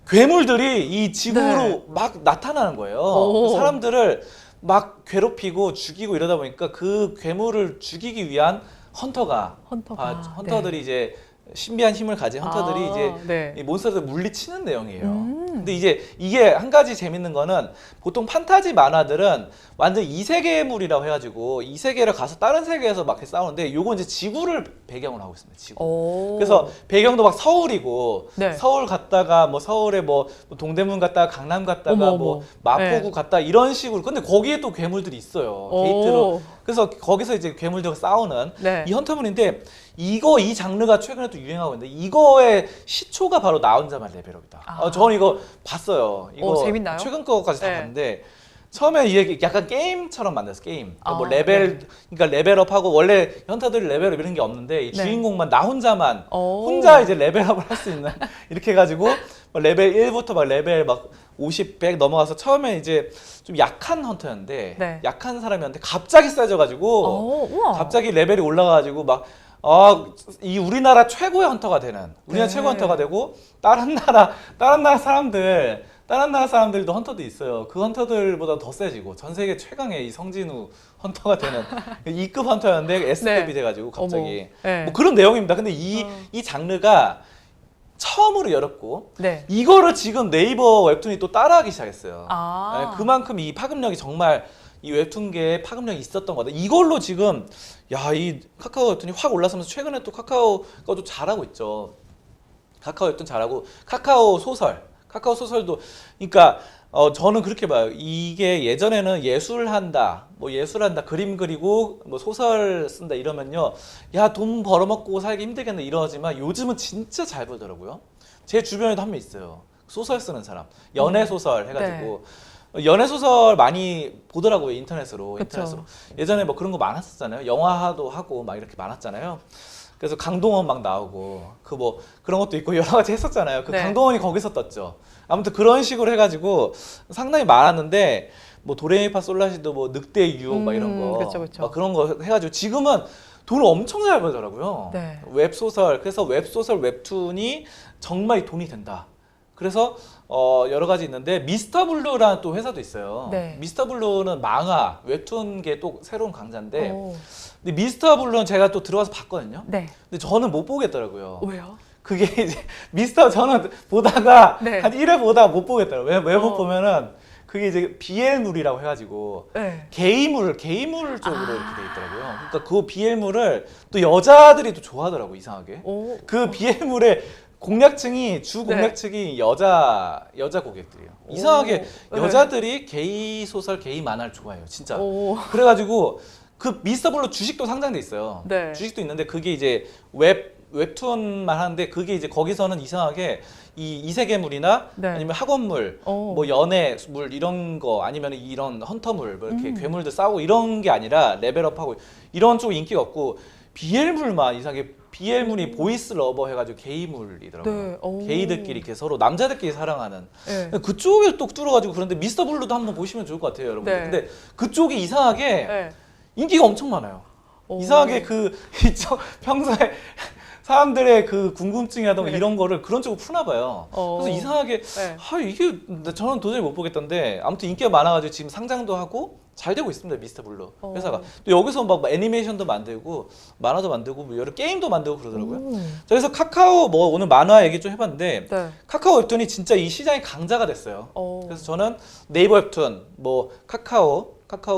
괴물들이 이 지구로 네. 막 나타나는 거예요. 사람들을 막 괴롭히고 죽이고 이러다 보니까 그 괴물을 죽이기 위한 헌터들이 네. 이제 신비한 힘을 가진 헌터들이 이제 네. 이 몬스터들 물리치는 내용이에요. 근데 이제 이게 한 가지 재밌는 거는 보통 판타지 만화들은 완전 이세계물이라고 해가지고 이 세계를 가서 다른 세계에서 막 이렇게 싸우는데 요건 이제 지구를 배경으로 하고 있습니다. 지구. 그래서 배경도 막 서울이고 네. 서울 갔다가 뭐 서울에 뭐 동대문 갔다가 강남 갔다가 뭐 마포구 네. 갔다 이런 식으로. 근데 거기에 또 괴물들이 있어요. 게이트로. 그래서 거기서 이제 괴물들과 싸우는 네. 이 헌터물인데 이 장르가 최근에 또 유행하고 있는데 이거의 시초가 바로 나 혼자만 레벨업이다. 저는 이거 봤어요. 이거 재밌나요? 최근 거까지 다 네. 봤는데 처음에 이게 약간 게임처럼 만들었어. 게임. 그러니까 뭐 네. 그러니까 레벨업하고 원래 헌터들 레벨업 이런 게 없는데 이 네. 주인공만 나 혼자만 혼자 이제 레벨업을 할 수 있는 이렇게 해가지고 막 레벨 1부터 막 레벨 막 50, 100 넘어가서 처음에 이제 좀 약한 헌터였는데 네. 약한 사람이었는데 갑자기 세져가지고 우와. 갑자기 레벨이 올라가가지고 막 이 우리나라 최고의 헌터가 되는 우리나라 최고 헌터가 되고 다른 나라 사람들도 헌터도 있어요. 그 헌터들보다 더 세지고 전 세계 최강의 이 성진우 헌터가 되는 2급 헌터였는데 S급이 네. 돼가지고 갑자기 네. 뭐 그런 내용입니다. 근데 이 장르가 처음으로 열었고 네. 이거를 지금 네이버 웹툰이 또 따라하기 시작했어요. 아. 그만큼 이 파급력이 정말 이 웹툰계에 파급력이 있었던 거다. 이걸로 지금 이 카카오 웹툰이 확 올라서면서 최근에 또 카카오가 또 잘하고 있죠. 카카오 웹툰 잘하고 카카오 소설도 그러니까 저는 그렇게 봐요. 이게 예전에는 예술한다, 그림 그리고 뭐 소설 쓴다 이러면요, 야 돈 벌어먹고 살기 힘들겠네 이러지만 요즘은 진짜 잘 벌더라고요. 제 주변에도 한 명 있어요. 소설 쓰는 사람, 연애 소설 해가지고. 연애 소설 많이 보더라고요. 인터넷으로. 예전에 뭐 그런 거 많았었잖아요. 영화도 하고 막 이렇게 많았잖아요. 그래서 강동원 막 나오고 그런 것도 있고 여러 가지 했었잖아요. 네. 강동원이 거기서 떴죠. 아무튼 그런 식으로 해가지고 상당히 많았는데 뭐 도레미파솔라시도 뭐 늑대의 유혹 막 이런 거, 그쵸. 막 그런 거 해가지고 지금은 돈을 엄청 잘 벌더라고요. 네. 웹소설, 그래서 웹소설 웹툰이 정말 돈이 된다. 그래서 여러 가지 있는데 미스터블루라는 또 회사도 있어요. 네. 미스터블루는 망화 웹툰계 또 새로운 강자인데 근데 미스터블루는 제가 또 들어가서 봤거든요. 네. 근데 저는 못 보겠더라고요. 왜요? 그게 이제 저는 보다가 네. 한 1회 보다가 못 보겠더라고요. 왜 못 보면은 그게 이제 BL물이라고 해가지고 네. 게이물 쪽으로 이렇게 돼 있더라고요. 그러니까 그 BL물을 또 여자들이 또 좋아하더라고 이상하게. 그 BL물의 주 공략층이 여자 고객들이에요. 이상하게 여자들이 게이 소설, 게이 만화를 좋아해요, 진짜. 그래가지고 그 미스터블루 주식도 상장돼 있어요. 네. 주식도 있는데 그게 이제 웹툰만 하는데 그게 이제 거기서는 이상하게 이 이세계물이나 네. 아니면 학원물, 뭐 연애물 이런 거 아니면 이런 헌터물, 뭐 이렇게 괴물들 싸우고 이런 게 아니라 레벨업하고 이런 쪽 인기가 없고 BL물만 이상하게 BL물이 보이스 러버 해가지고 게이물이더라고요. 네. 게이들끼리 이렇게 서로 남자들끼리 사랑하는 네. 그쪽에 또 뚫어가지고 그런데 미스터블루도 한번 보시면 좋을 것 같아요, 여러분들. 네. 근데 그쪽이 이상하게 네. 인기가 엄청 많아요. 오. 이상하게 그 평소에 사람들의 그 궁금증이라던가 네. 이런 거를 그런 쪽으로 푸나 봐요. 그래서 이상하게 네. 이게 저는 도저히 못 보겠던데 아무튼 인기가 많아가지고 지금 상장도 하고 잘 되고 있습니다. 미스터 블루 회사가. 또 여기서 막 애니메이션도 만들고 만화도 만들고 뭐 여러 게임도 만들고 그러더라고요. 그래서 카카오 뭐 오늘 만화 얘기 좀 해봤는데 네. 카카오 웹툰이 진짜 이 시장의 강자가 됐어요. 오. 그래서 저는 네이버 웹툰, 뭐 카카오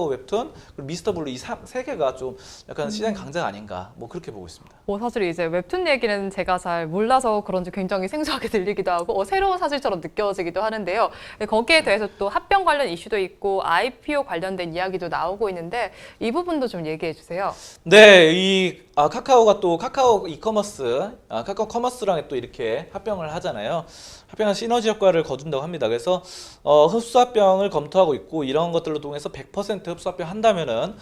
웹툰, 그리고 미스터 블루 이 세 개가 좀 약간 시장의 강자가 아닌가 뭐 그렇게 보고 있습니다. 사실 이제 웹툰 얘기는 제가 잘 몰라서 그런지 굉장히 생소하게 들리기도 하고 새로운 사실처럼 느껴지기도 하는데요. 거기에 대해서 또 합병 관련 이슈도 있고 IPO 관련된 이야기도 나오고 있는데 이 부분도 좀 얘기해 주세요. 네, 카카오가 또 카카오 이커머스, 카카오 커머스랑 또 이렇게 합병을 하잖아요. 합병한 시너지 효과를 거둔다고 합니다. 그래서 흡수 합병을 검토하고 있고 이런 것들을 통해서 100% 흡수 합병 한다면은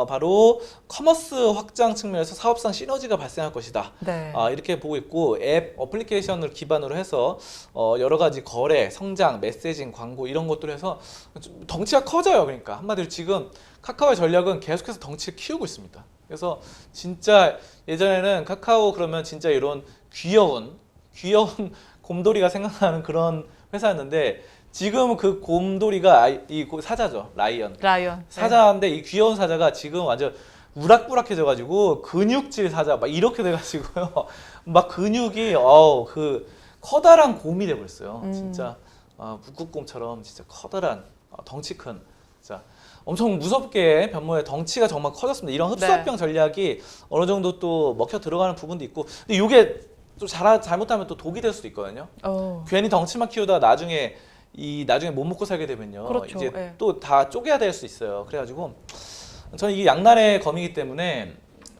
바로 커머스 확장 측면에서 사업상 시너지가 발생할 것이다. 네. 이렇게 보고 있고 앱 어플리케이션을 기반으로 해서 여러 가지 거래, 성장, 메시징, 광고 이런 것들을 해서 좀 덩치가 커져요. 그러니까 한마디로 지금 카카오의 전략은 계속해서 덩치를 키우고 있습니다. 그래서 진짜 예전에는 카카오 그러면 진짜 이런 귀여운 곰돌이가 생각나는 그런 회사였는데 지금 그 곰돌이가 사자죠. 라이언. 사자인데 이 귀여운 사자가 지금 완전 우락부락해져가지고 근육질 사자 막 이렇게 돼가지고요. 막 근육이 그 커다란 곰이 돼버렸어요. 진짜 북극곰처럼 진짜 커다란 덩치 큰 진짜 엄청 무섭게 변모해 덩치가 정말 커졌습니다. 이런 흡수합병 전략이 어느 정도 또 먹혀 들어가는 부분도 있고 근데 이게 좀 잘못하면 또 독이 될 수도 있거든요. 괜히 덩치만 키우다가 나중에 못 먹고 살게 되면요. 그렇죠. 이제 네. 또 다 쪼개야 될 수 있어요. 그래가지고 저는 이게 양날의 검이기 때문에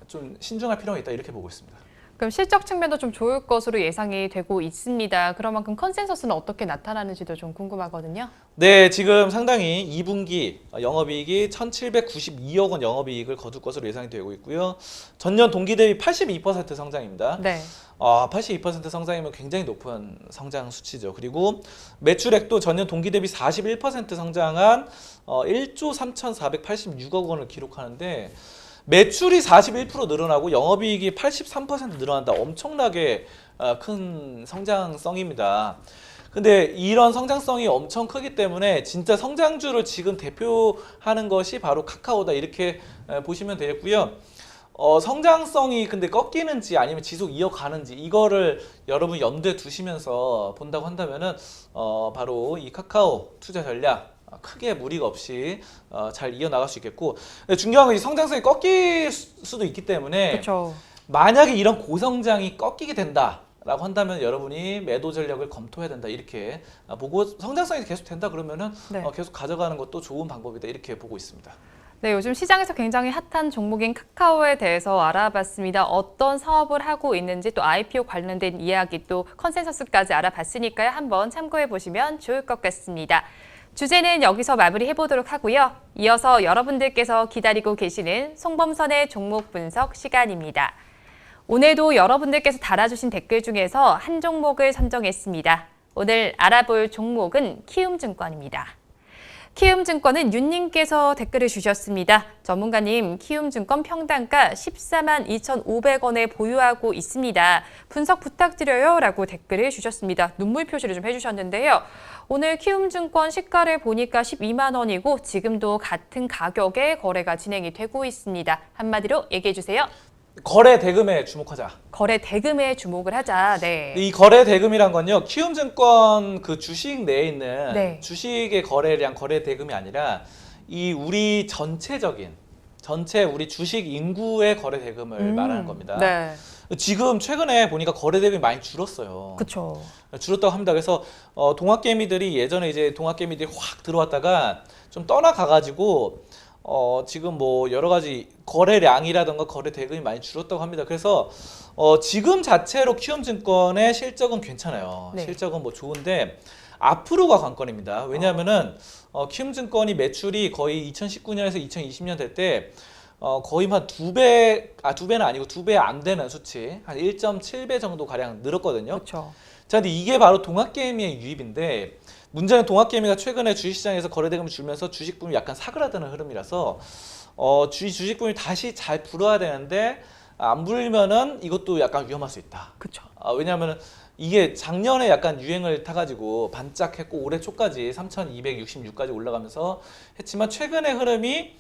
좀 신중할 필요가 있다 이렇게 보고 있습니다. 그럼 실적 측면도 좀 좋을 것으로 예상이 되고 있습니다. 그런 만큼 컨센서스는 어떻게 나타나는지도 좀 궁금하거든요. 네, 지금 상당히 2분기 영업이익이 1,792억 원 영업이익을 거둘 것으로 예상이 되고 있고요. 전년 동기 대비 82% 성장입니다. 네. 82% 성장이면 굉장히 높은 성장 수치죠. 그리고 매출액도 전년 동기 대비 41% 성장한 1조 3,486억 원을 기록하는데 매출이 41% 늘어나고 영업이익이 83% 늘어난다. 엄청나게 큰 성장성입니다. 근데 이런 성장성이 엄청 크기 때문에 진짜 성장주를 지금 대표하는 것이 바로 카카오다 이렇게 보시면 되겠고요. 성장성이 근데 꺾이는지 아니면 지속 이어가는지 이거를 여러분 염두에 두시면서 본다고 한다면은 바로 이 카카오 투자 전략 크게 무리가 없이 잘 이어나갈 수 있겠고 근데 중요한 건 이 성장성이 꺾일 수도 있기 때문에 그렇죠. 만약에 이런 고성장이 꺾이게 된다라고 한다면 여러분이 매도 전략을 검토해야 된다 이렇게 보고 성장성이 계속 된다 그러면은 네. 계속 가져가는 것도 좋은 방법이다 이렇게 보고 있습니다. 네, 요즘 시장에서 굉장히 핫한 종목인 카카오에 대해서 알아봤습니다. 어떤 사업을 하고 있는지 또 IPO 관련된 이야기 또 컨센서스까지 알아봤으니까요. 한번 참고해 보시면 좋을 것 같습니다. 주제는 여기서 마무리해 보도록 하고요. 이어서 여러분들께서 기다리고 계시는 송범선의 종목 분석 시간입니다. 오늘도 여러분들께서 달아주신 댓글 중에서 한 종목을 선정했습니다. 오늘 알아볼 종목은 키움증권입니다. 키움증권은 윤님께서 댓글을 주셨습니다. 전문가님, 키움증권 평단가 14만 2,500원에 보유하고 있습니다. 분석 부탁드려요 라고 댓글을 주셨습니다. 눈물 표시를 좀 해주셨는데요. 오늘 키움증권 시가를 보니까 12만 원이고 지금도 같은 가격에 거래가 진행이 되고 있습니다. 한마디로 얘기해 주세요. 거래 대금에 주목하자. 거래 대금에 주목을 하자. 네. 이 거래 대금이란 건요. 키움증권 그 주식 내에 있는 네. 주식의 거래량 거래 대금이 아니라 이 우리 전체 우리 주식 인구의 거래 대금을 말하는 겁니다. 네. 지금 최근에 보니까 거래 대금이 많이 줄었어요. 그렇죠. 줄었다고 합니다. 그래서 동학개미들이 예전에 이제 동학개미들이 확 들어왔다가 좀 떠나가가지고 지금 뭐 여러 가지 거래량이라던가 거래 대금이 많이 줄었다고 합니다. 그래서 지금 자체로 키움증권의 실적은 괜찮아요. 네. 실적은 뭐 좋은데 앞으로가 관건입니다. 왜냐하면은 키움증권이 매출이 거의 2019년에서 2020년 될 때 거의 한 2배는 아니고 2배 안 되는 수치 한 1.7배 정도 가량 늘었거든요. 그렇죠. 자, 근데 이게 바로 동학개미의 유입인데 문제는 동학개미가 최근에 주식시장에서 거래대금이 줄면서 주식 붐이 약간 사그라드는 흐름이라서 주식분이 다시 잘 불어야 되는데 안 불면은 이것도 약간 위험할 수 있다. 그렇죠. 왜냐하면 이게 작년에 약간 유행을 타가지고 반짝했고 올해 초까지 3,266까지 올라가면서 했지만 최근의 흐름이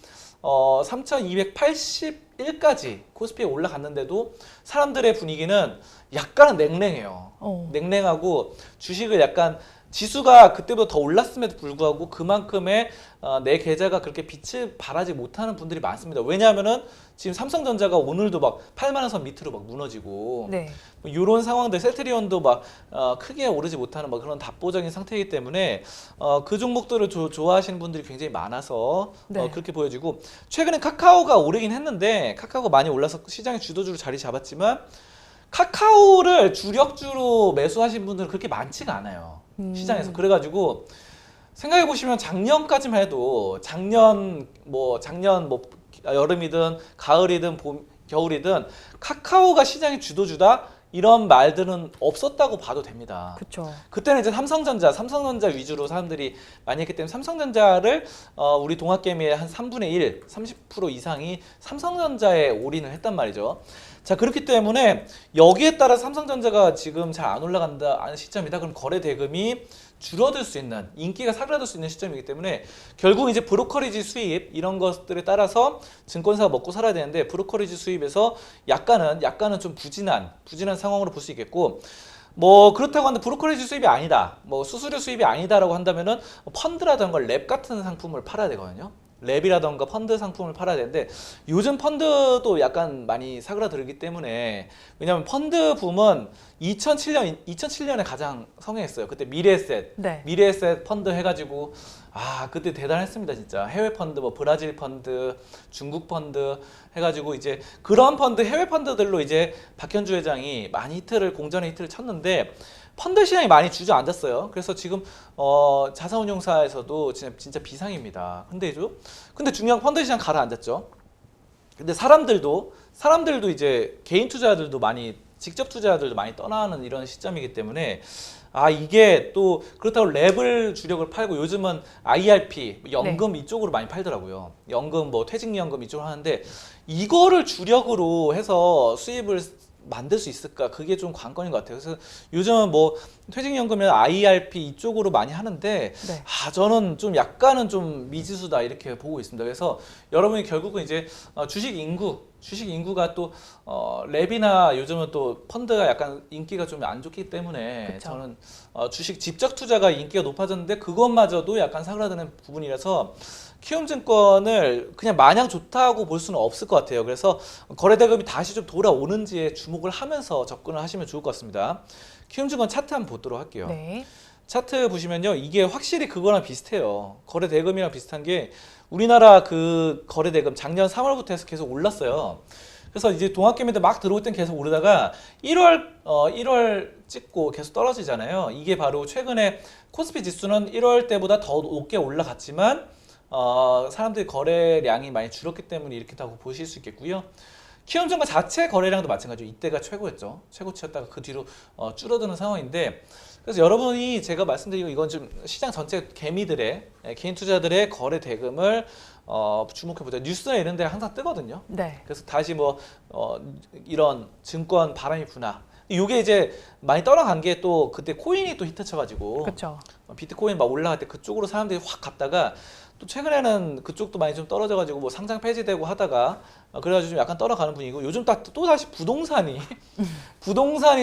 3,281까지 코스피에 올라갔는데도 사람들의 분위기는 약간은 냉랭해요. 냉랭하고 주식을 약간 지수가 그때보다 더 올랐음에도 불구하고 그만큼의 내 계좌가 그렇게 빛을 발하지 못하는 분들이 많습니다. 왜냐하면은 지금 삼성전자가 오늘도 막 8만 원 선 밑으로 막 무너지고 네. 뭐 이런 상황들, 셀트리온도 막 크게 오르지 못하는 막 그런 답보적인 상태이기 때문에 그 종목들을 좋아하시는 분들이 굉장히 많아서 네. 그렇게 보여지고 최근에 카카오가 오르긴 했는데 카카오가 많이 올라서 시장의 주도주로 자리 잡았지만 카카오를 주력주로 매수하신 분들은 그렇게 많지가 않아요. 시장에서. 그래가지고 생각해 보시면 작년까지만 해도 작년 뭐 여름이든 가을이든 봄, 겨울이든 카카오가 시장의 주도주다 이런 말들은 없었다고 봐도 됩니다. 그렇죠. 그때는 이제 삼성전자 위주로 사람들이 많이 했기 때문에 삼성전자를 우리 동학개미의 한 3분의 1, 30% 이상이 삼성전자에 올인을 했단 말이죠. 자, 그렇기 때문에 여기에 따라 삼성전자가 지금 잘 안 올라간다 하는 시점이다. 그럼 거래 대금이 줄어들 수 있는, 인기가 사그라들 수 있는 시점이기 때문에 결국 이제 브로커리지 수입 이런 것들에 따라서 증권사가 먹고 살아야 되는데 브로커리지 수입에서 약간은 좀 부진한 상황으로 볼 수 있겠고, 뭐 그렇다고 하는데 브로커리지 수입이 아니다, 뭐 수수료 수입이 아니다라고 한다면은 펀드라던가 랩 같은 상품을 팔아야 되거든요. 랩이라던가 펀드 상품을 팔아야 되는데 요즘 펀드도 약간 많이 사그라들기 때문에, 왜냐하면 펀드 붐은 2007년에 가장 성행했어요. 그때 미래에셋, 네. 미래에셋 펀드 해가지고 그때 대단했습니다. 진짜 해외 펀드, 뭐 브라질 펀드, 중국 펀드 해가지고 이제 그런 펀드, 해외 펀드들로 이제 박현주 회장이 많이 공전의 히트를 쳤는데 펀드 시장이 많이 주저앉았어요. 그래서 지금 자산운용사에서도 진짜 비상입니다. 근데 중요한 펀드 시장 가라앉았죠. 근데 사람들도 이제 개인 투자들도 많이, 직접 투자들도 많이 떠나는 이런 시점이기 때문에 이게 또 그렇다고 랩을 주력을 팔고 요즘은 IRP, 연금 이쪽으로 많이 팔더라고요. 연금, 뭐 퇴직연금 이쪽으로 하는데 이거를 주력으로 해서 수입을 만들 수 있을까? 그게 좀 관건인 것 같아요. 그래서 요즘은 뭐 퇴직연금이나 IRP 이쪽으로 많이 하는데 저는 좀 약간은 좀 미지수다 이렇게 보고 있습니다. 그래서 여러분이 결국은 이제 주식 인구가 또 랩이나 요즘은 또 펀드가 약간 인기가 좀 안 좋기 때문에 그쵸. 저는 주식 직접 투자가 인기가 높아졌는데 그것마저도 약간 사그라드는 부분이라서 키움증권을 그냥 마냥 좋다고 볼 수는 없을 것 같아요. 그래서 거래대금이 다시 좀 돌아오는지에 주목을 하면서 접근을 하시면 좋을 것 같습니다. 키움증권 차트 한번 보도록 할게요. 네. 차트 보시면요, 이게 확실히 그거랑 비슷해요. 거래대금이랑 비슷한 게 우리나라 그 거래대금 작년 3월부터 해서 계속 올랐어요. 그래서 이제 동학개미들 막 들어올 땐 계속 오르다가 1월 찍고 계속 떨어지잖아요. 이게 바로 최근에 코스피 지수는 1월 때보다 더 높게 올라갔지만 사람들이 거래량이 많이 줄었기 때문에 이렇게 다고 보실 수 있겠고요. 키움증권 자체 거래량도 마찬가지로 이때가 최고였죠. 최고치였다가 그 뒤로 줄어드는 상황인데, 그래서 여러분이 제가 말씀드리고 이건 좀 시장 전체 개미들의, 개인 투자들의 거래 대금을 주목해보자. 뉴스나 이런 데 항상 뜨거든요. 네. 그래서 다시 뭐 이런 증권 바람이 부나, 이게 이제 많이 떠나간 게 또 그때 코인이 또 히트 쳐가지고 그렇죠. 비트코인 막 올라갈 때 그쪽으로 사람들이 확 갔다가 또 최근에는 그쪽도 많이 좀 떨어져가지고 뭐 상장 폐지되고 하다가 그래가지고 좀 약간 떠나가는 분위기고, 요즘 또 다시 부동산이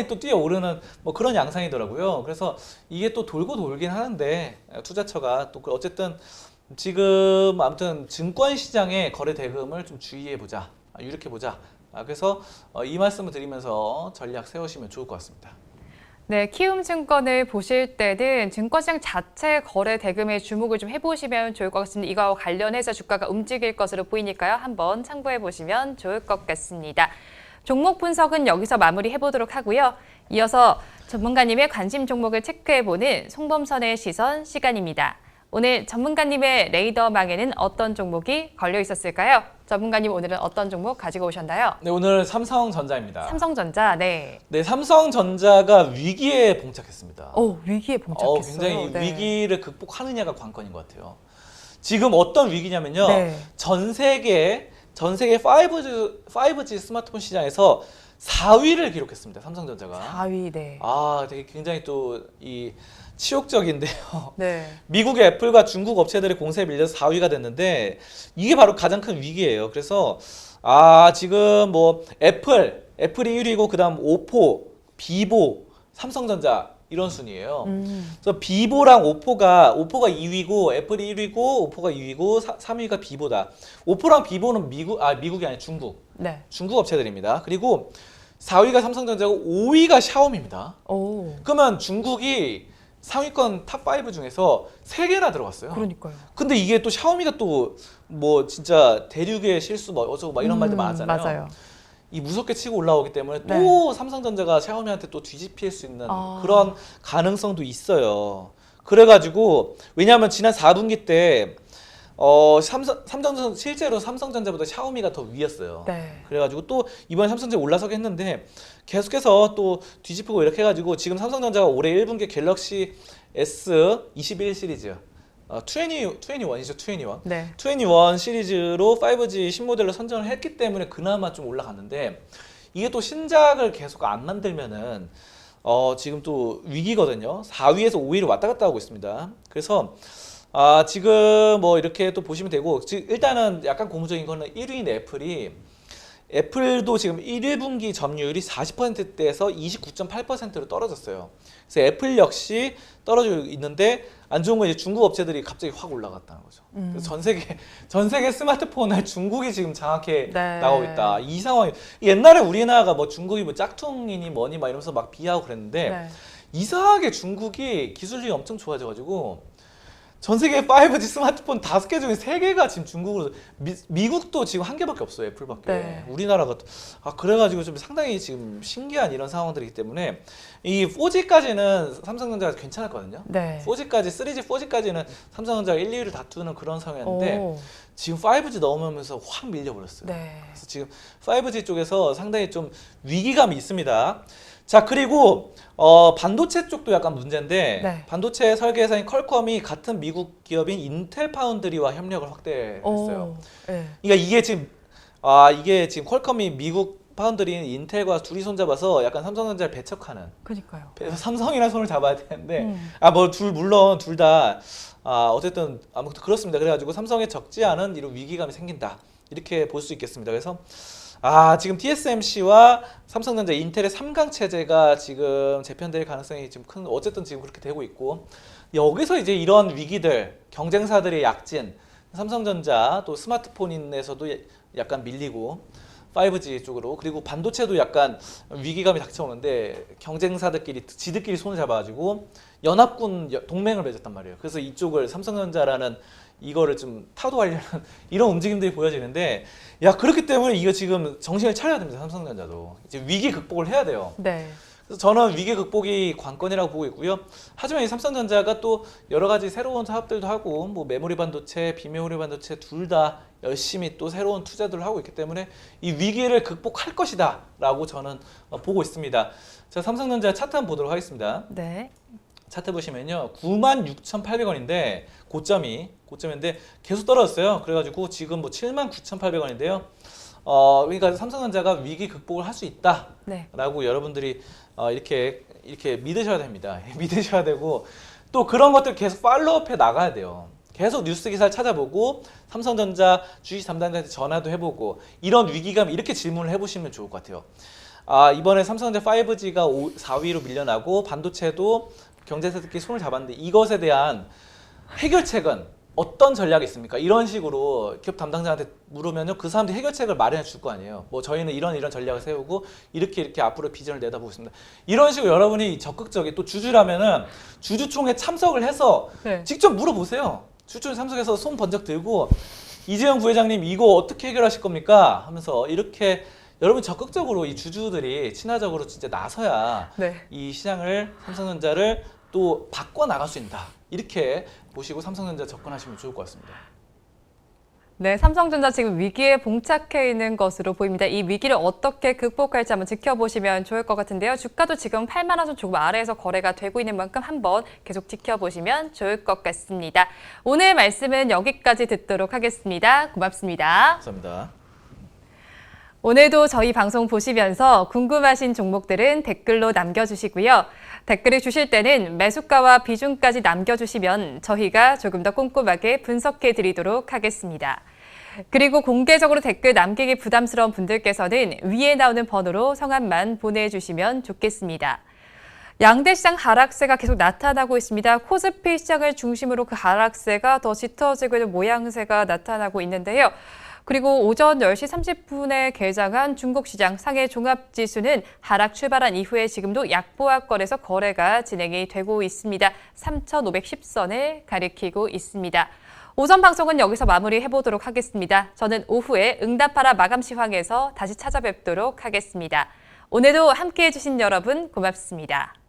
또 뛰어오르는 뭐 그런 양상이더라고요. 그래서 이게 또 돌고 돌긴 하는데 투자처가 또 어쨌든 지금 아무튼 증권 시장의 거래 대금을 좀 주의해 보자, 유력해 보자. 그래서 이 말씀을 드리면서 전략 세우시면 좋을 것 같습니다. 네, 키움증권을 보실 때는 증권시장 자체 거래 대금에 주목을 좀 해보시면 좋을 것 같습니다. 이거와 관련해서 주가가 움직일 것으로 보이니까요. 한번 참고해 보시면 좋을 것 같습니다. 종목 분석은 여기서 마무리해보도록 하고요. 이어서 전문가님의 관심 종목을 체크해보는 송범선의 시선 시간입니다. 오늘 전문가님의 레이더망에는 어떤 종목이 걸려 있었을까요? 전문가님, 오늘은 어떤 종목 가지고 오셨나요? 네, 오늘 삼성전자입니다. 삼성전자, 네. 네, 삼성전자가 위기에 봉착했습니다. 위기에 봉착했어요. 굉장히 네. 위기를 극복하느냐가 관건인 것 같아요. 지금 어떤 위기냐면요. 네. 전 세계 5G 스마트폰 시장에서 4위를 기록했습니다. 삼성전자가. 4위, 네. 되게 굉장히 또 이 치욕적인데요. 네. 미국의 애플과 중국 업체들의 공세에 밀려서 4위가 됐는데 이게 바로 가장 큰 위기예요. 그래서 지금 뭐 애플이 1위고 그다음 오포, 비보, 삼성전자 이런 순이에요. 그래서 비보랑 오포가 2위고 애플이 1위고 오포가 2위고 3위가 비보다. 오포랑 비보는 미국이 아니라 네. 중국 업체들입니다. 그리고 4위가 삼성전자고 5위가 샤오미입니다. 오. 그러면 중국이 상위권 탑5 중에서 3개나 들어갔어요. 그러니까요. 근데 이게 또 샤오미가 또 뭐 진짜 대륙의 실수 뭐 어쩌고 막 이런 말들 많았잖아요. 맞아요. 이 무섭게 치고 올라오기 때문에 또 네. 삼성전자가 샤오미한테 또 뒤집힐 수 있는 아. 그런 가능성도 있어요. 그래가지고 왜냐하면 지난 4분기 때 실제로 삼성전자보다 샤오미가 더 위였어요. 네. 그래가지고 또 이번에 삼성전자 올라서게 했는데 계속해서 또 뒤집히고 이렇게 해가지고 지금 삼성전자가 올해 1분기 갤럭시 S21 시리즈 21이죠. 21. 네. 21 시리즈로 5G 신모델로 선정을 했기 때문에 그나마 좀 올라갔는데 이게 또 신작을 계속 안 만들면은 지금 또 위기거든요. 4위에서 5위를 왔다 갔다 하고 있습니다. 그래서 지금 뭐 이렇게 또 보시면 되고 일단은 약간 고무적인 거는 1위인 애플도 지금 1분기 점유율이 40%대에서 29.8%로 떨어졌어요. 그래서 애플 역시 떨어지고 있는데 안 좋은 건 이제 중국 업체들이 갑자기 확 올라갔다는 거죠. 그래서 전 세계 스마트폰을 중국이 지금 장악해 네. 나가고 있다. 이 상황이 옛날에 우리나라가 뭐 중국이 뭐 짝퉁이니 뭐니 막 이러면서 막 비하하고 그랬는데 네. 이상하게 중국이 기술력이 엄청 좋아져가지고 전 세계 5G 스마트폰 5개 중에 3개가 지금 중국으로 미국도 지금 1개밖에 없어요. 애플밖에. 네. 우리나라가 그래가지고 좀 상당히 지금 신기한 이런 상황들이기 때문에 이 4G까지는 삼성전자가 괜찮았거든요. 네. 4G까지 3G, 4G까지는 삼성전자가 1, 2위를 다투는 그런 상황이었는데 오. 지금 5G 넘으면서 확 밀려버렸어요. 네. 그래서 지금 5G 쪽에서 상당히 좀 위기감이 있습니다. 자, 그리고 반도체 쪽도 약간 문제인데 네. 반도체 설계사인 퀄컴이 같은 미국 기업인 인텔 파운드리와 협력을 확대했어요. 오. 네. 그러니까 이게 지금 퀄컴이 미국 파운드리인 인텔과 둘이 손잡아서 약간 삼성전자를 배척하는. 그러니까요. 삼성이랑 손을 잡아야 되는데 음. 물론 둘 다 어쨌든 아무튼 그렇습니다. 그래가지고 삼성에 적지 않은 이런 위기감이 생긴다. 이렇게 볼 수 있겠습니다. 그래서 지금 TSMC와 삼성전자, 인텔의 3강 체제가 지금 재편될 가능성이 지금 어쨌든 지금 그렇게 되고 있고 여기서 이제 이런 위기들, 경쟁사들의 약진, 삼성전자 또 스마트폰에서도 약간 밀리고 5G 쪽으로 그리고 반도체도 약간 위기감이 닥쳐오는데 경쟁사들끼리 지들끼리 손을 잡아가지고 연합군 동맹을 맺었단 말이에요. 그래서 이쪽을 삼성전자라는 이거를 좀 타도하려는 이런 움직임들이 보여지는데 그렇기 때문에 이거 지금 정신을 차려야 됩니다. 삼성전자도 이제 위기 극복을 해야 돼요. 네. 그래서 저는 위기 극복이 관건이라고 보고 있고요. 하지만 이 삼성전자가 또 여러 가지 새로운 사업들도 하고 뭐 메모리 반도체, 비메모리 반도체 둘 다 열심히 또 새로운 투자들을 하고 있기 때문에 이 위기를 극복할 것이다라고 저는 보고 있습니다. 자, 삼성전자 차트 한번 보도록 하겠습니다. 네. 차트 보시면요. 96,800원인데 고점인데 계속 떨어졌어요. 그래가지고 지금 뭐 79,800원인데요. 그러니까 삼성전자가 위기 극복을 할 수 있다라고 네. 여러분들이 이렇게 믿으셔야 됩니다. 믿으셔야 되고 또 그런 것들 계속 팔로우업해 나가야 돼요. 계속 뉴스 기사를 찾아보고 삼성전자 주식 담당자한테 전화도 해보고 이런 위기감 이렇게 질문을 해보시면 좋을 것 같아요. 이번에 삼성전자 5G가 4위로 밀려나고 반도체도 경제사들끼리 손을 잡았는데 이것에 대한 해결책은 어떤 전략이 있습니까? 이런 식으로 기업 담당자한테 물으면요, 그 사람들이 해결책을 마련해 줄 거 아니에요. 뭐 저희는 이런 전략을 세우고 이렇게 앞으로 비전을 내다보고 있습니다. 이런 식으로 여러분이 적극적인 또 주주라면은 주주총회 참석을 해서 네. 직접 물어보세요. 주주총회 참석해서 손 번쩍 들고 이재용 부회장님 이거 어떻게 해결하실 겁니까? 하면서 이렇게 여러분 적극적으로 이 주주들이 친화적으로 진짜 나서야 네. 이 시장을 삼성전자를 또 바꿔 나갈 수 있다. 이렇게 보시고 삼성전자 접근하시면 좋을 것 같습니다. 네, 삼성전자 지금 위기에 봉착해 있는 것으로 보입니다. 이 위기를 어떻게 극복할지 한번 지켜보시면 좋을 것 같은데요. 주가도 지금 8만 원 선 조금 아래에서 거래가 되고 있는 만큼 한번 계속 지켜보시면 좋을 것 같습니다. 오늘 말씀은 여기까지 듣도록 하겠습니다. 고맙습니다. 감사합니다. 오늘도 저희 방송 보시면서 궁금하신 종목들은 댓글로 남겨주시고요. 댓글을 주실 때는 매수가와 비중까지 남겨주시면 저희가 조금 더 꼼꼼하게 분석해 드리도록 하겠습니다. 그리고 공개적으로 댓글 남기기 부담스러운 분들께서는 위에 나오는 번호로 성함만 보내주시면 좋겠습니다. 양대 시장 하락세가 계속 나타나고 있습니다. 코스피 시장을 중심으로 그 하락세가 더 짙어지고 있는 모양새가 나타나고 있는데요. 그리고 오전 10시 30분에 개장한 중국시장 상해 종합지수는 하락 출발한 이후에 지금도 약보합권에서 거래가 진행이 되고 있습니다. 3,510선을 가리키고 있습니다. 오전 방송은 여기서 마무리해보도록 하겠습니다. 저는 오후에 응답하라 마감 시황에서 다시 찾아뵙도록 하겠습니다. 오늘도 함께해 주신 여러분 고맙습니다.